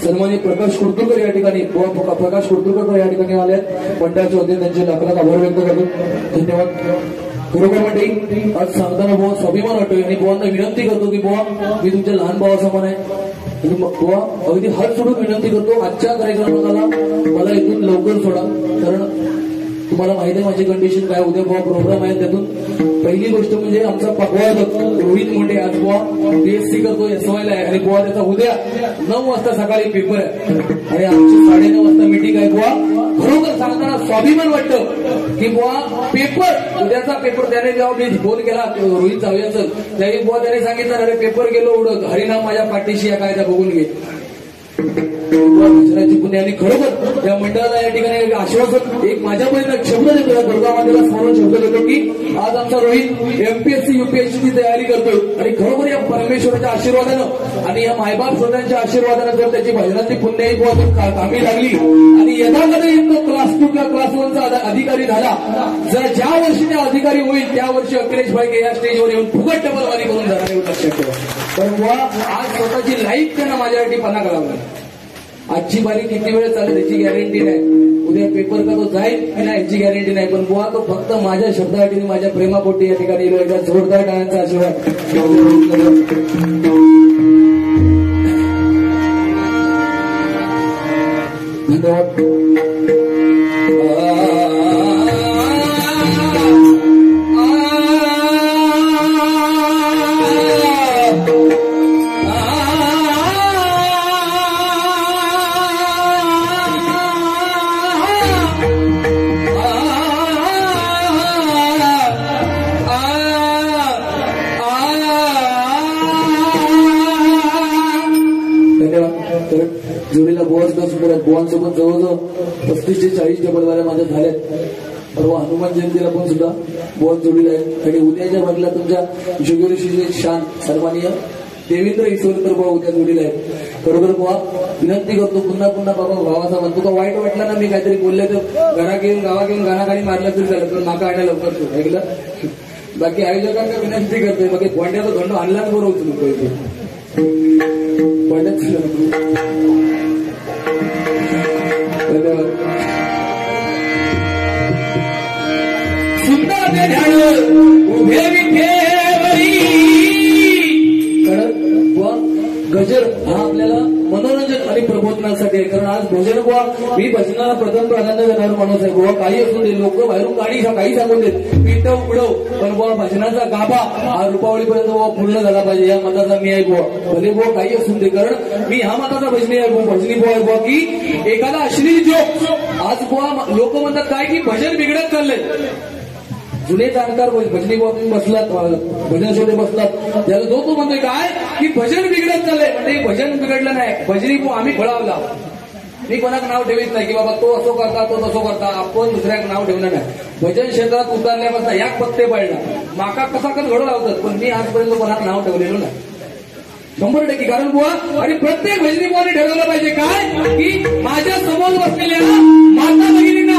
सन्माननीय प्रकाश कुर्तुरकर या ठिकाणी प्रकाश कुर्तुरकर या ठिकाणी आल्यात मंडळाचे होते त्यांचे लाखात आभार व्यक्त करतो. धन्यवाद. खरोखर मंडळी आज सांगताना बुवा स्वाभिमान वाटतोय आणि बुवांना विनंती करतो की बुवा मी तुमच्या लहान भावासमान आहे. बुवा अगदी हात सोडून विनंती करतो आजच्या कार्यक्रमाला मला इथून लवकर सोडा. कारण तुम्हाला माहिती आहे माझी कंडिशन काय. उद्या बुवा प्रोग्राम आहे. त्यातून पहिली गोष्ट म्हणजे आमचा पकवायक रोहित मुंडे आज बुवा BSc करतो SY ला आहे आणि बुवा त्याचा उद्या 9 वाजता सकाळी पेपर आहे आणि आमची 9:30 वाजता मीटिंग आहे. बुवा खरोखर सांगताना स्वाभिमान वाटतं की बुवा पेपर उद्याचा पेपर त्याने जेव्हा मी फोन केला रोहित जावयाचं त्यावेळी बुवा त्याने सांगितलं अरे पेपर गेलो उडत हरिनाम माझ्या पाठीशी या कायदा बघून घे. भजनाची पुण्य आणि खरोखर या मंडळाला या ठिकाणी आश्वासन एक माझ्यापर्यंत शब्द देतो दुर्गामातेला स्मरण शब्द देतो की आज आमचा रोहित MPSC UPSC ची तयारी करतोय आणि खरोखर या परमेश्वराच्या आशीर्वादानं आणि या मायबाप स्वतःच्या आशीर्वादानं जर त्याची भजनाची पुण्य कामी लागली आणि यथाकथी तो क्लास 2 किंवा क्लास 1 चा अधिकारी झाला. जर ज्या वर्षी त्या अधिकारी होईल त्या वर्षी अखिलेश भाई या स्टेजवर येऊन फुकट टबलवारी करून जाणार एवढं लक्षात ठेवा. पण बुवा आज स्वतःची लाईफ त्यांना माझ्यासाठी पन्हा करावं. आजची बारी किती वेळ चालेल याची गॅरंटी नाही. उद्या पेपर का तो जाईल की नाही याची गॅरंटी नाही. पण बुवा तो फक्त माझ्या शब्दासाठी माझ्या प्रेमापोटी या ठिकाणी एकदा जोरदार टाळ्यांचा आशीर्वाद. धन्यवाद. जोडीला बुवाच सुद्धा बुवांसोबत जवळजवळ 35 ते 40 डबलवाल्या माझ्या झाल्यात. परवा हनुमान जयंतीला पण सुद्धा बुवाच जोडीला आहेत आणि उद्याच्या बाजूला तुमच्या जुगेरीशी शान सन्माननीय देवेंद्र इसवलकर बुवा उद्या जोडीला आहेत. बरोबर बुवा विनंती करतो पुन्हा पुन्हा बाबा भावाचा म्हणतो का वाईट वाटला ना मी काहीतरी बोलले तर घरा घेऊन गावा घेऊन गाणागाडी मारला तरी झालं पण माका आणा लवकर ऐकलं. बाकी आयोजकांना विनंती करतोय बाकी पोंड्याचा धंडो आणला बरोबर उचलतो गजर हा आपल्याला मनोरंजन आणि प्रबोधनासाठी आहे. कारण आज भजन बुवा मी भजनाला प्रथम प्राधान्य देणारा माणूस आहे. बुवा काही असून दे लोक बाहेरून काही सांगून देत पिटव उडव पण बुवा भजनाचा गाभा हा रुपावळीपर्यंत बुवा पूर्ण झाला पाहिजे या मताचा मी आहे बुवा. भले बुवा काही असून दे कारण मी ह्या मताचा भजनी आहे भजनी बुवा आहे बुवा की एखादा अश्लील जोक आज बुवा लोक म्हणतात काय की भजन बिघडत चाललंय. जुने जाणकार भजनी बुवा तुम्ही बसलात भजन शोधे बसलात त्याला जो तो म्हणतोय काय की भजन बिघडत चाललंय. म्हणजे भजन बिघडलं नाही भजनी बुवा आम्ही फळावला. मी कोणाक नाव ठेवीत नाही की बाबा तो असो करता तो तसो करता आपण दुसऱ्याक नाव ठेवलं नाही. भजन क्षेत्रात उतरल्यापासून याक पत्ते पडला माका कसा कस घडू लावतात पण मी आजपर्यंत कोणाक नाव ठेवलेलं नाही 100%. कारण बुवा आणि प्रत्येक भजनी बुवाने ठरवलं पाहिजे काय की माझ्या समोर बसलेल्या माता भगिनींना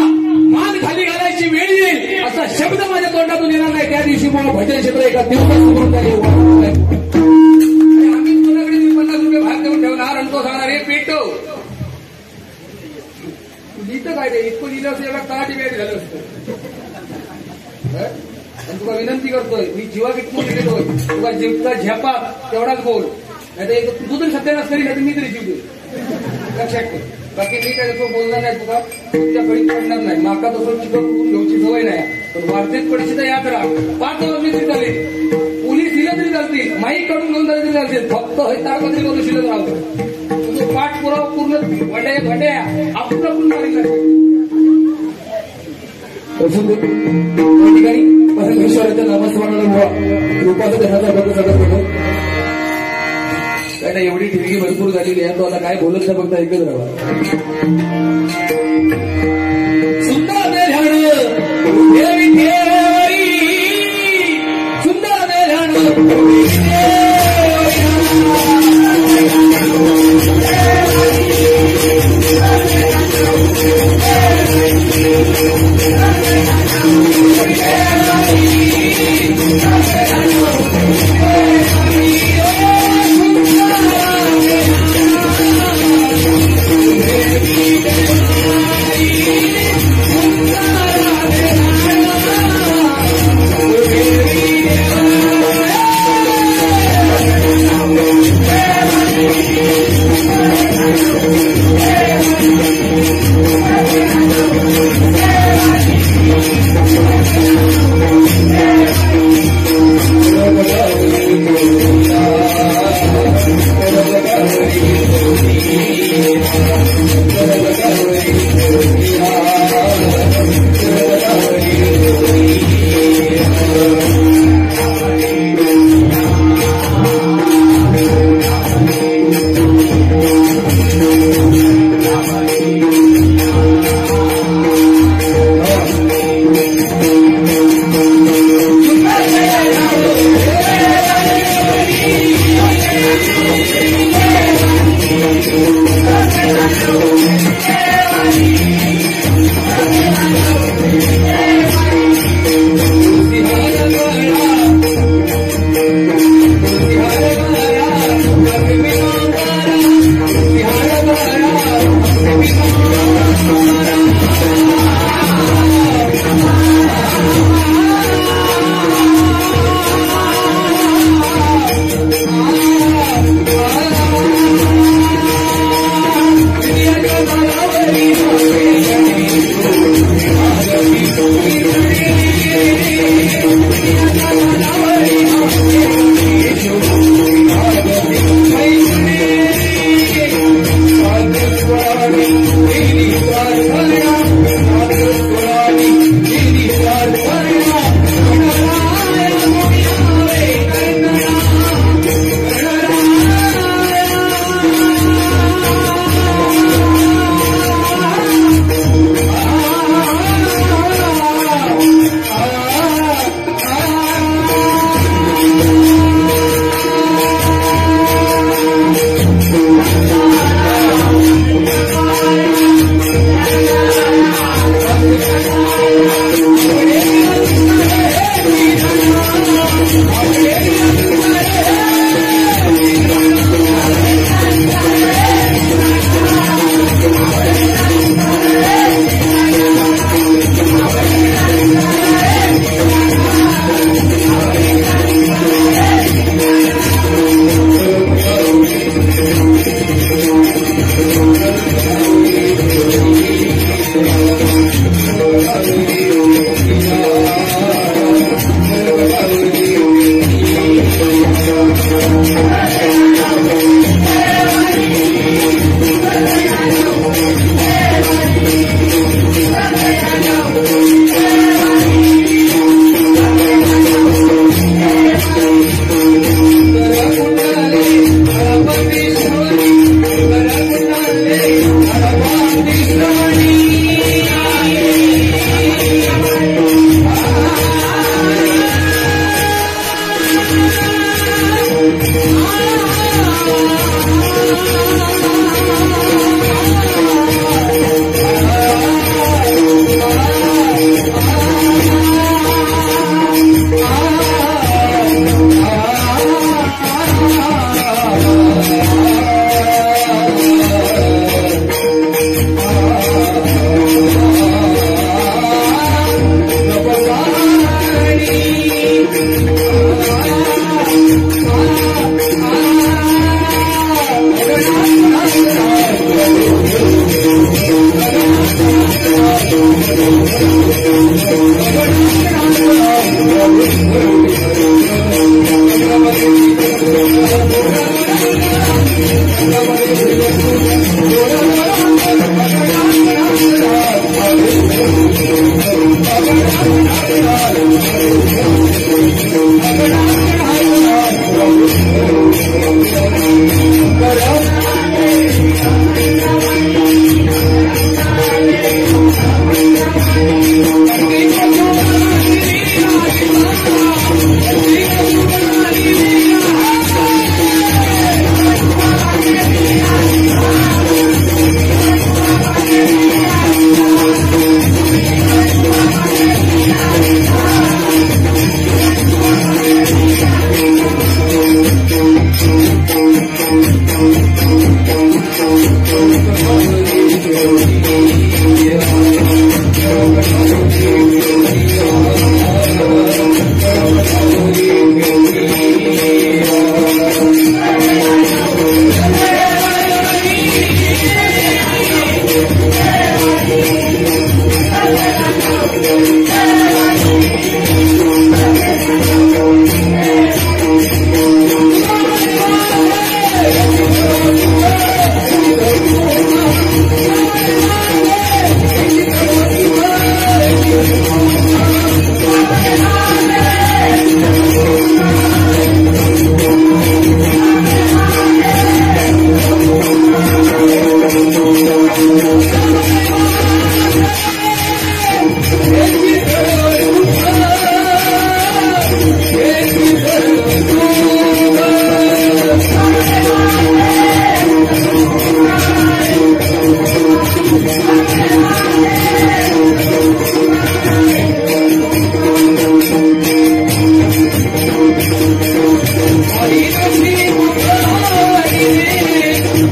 मान खाली घालायची वेळ येईल असा शब्द माझ्या तोंडातून येणार नाही. त्या दिवशी मला भजन क्षेत्र एका दिवसात सुरू झाले आम्ही कोणाकडे 50 रुपये भाग देऊन ठेवणार आणि तो सांगणार हे पेटव लिहितं काय ते इतकं लिहिलं असं एवढा तळाटी वेळ झालं असतं. आणि तुला विनंती करतोय मी जीवा विकून लिहितोय तुला जीवचा झेपा तेवढाच बोल नाही तर तू तरी सत्यानाश करी नाही मी तरी जीव दे लक्षात ठेव. बाकी मी काय तसं बोलणार नाही तुला तुमच्या गळीत पडणार नाही माका तसं चिकन घेऊची सवय नाही. पण वार्तेत पडशी तर याद राहा 5 वर्षी तरी चालेल पोलीस दिलं तरी चालतील माईक काढून घेऊन तरी चालतील फक्त हे तारपत्री करून शिलत राहतो तुझं पाठपुरावा पूर्ण भंड्या आपण मारी ठिकाणी परमेश्वराच्या नामस्मरणाला रूपाचं देण्याचा बद्दल सगळं केलं. काय एवढी ठिणगी भरपूर झालेली आहे तो आता काय बोलत नाही फक्त ऐकत राहा. सुंदर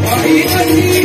आई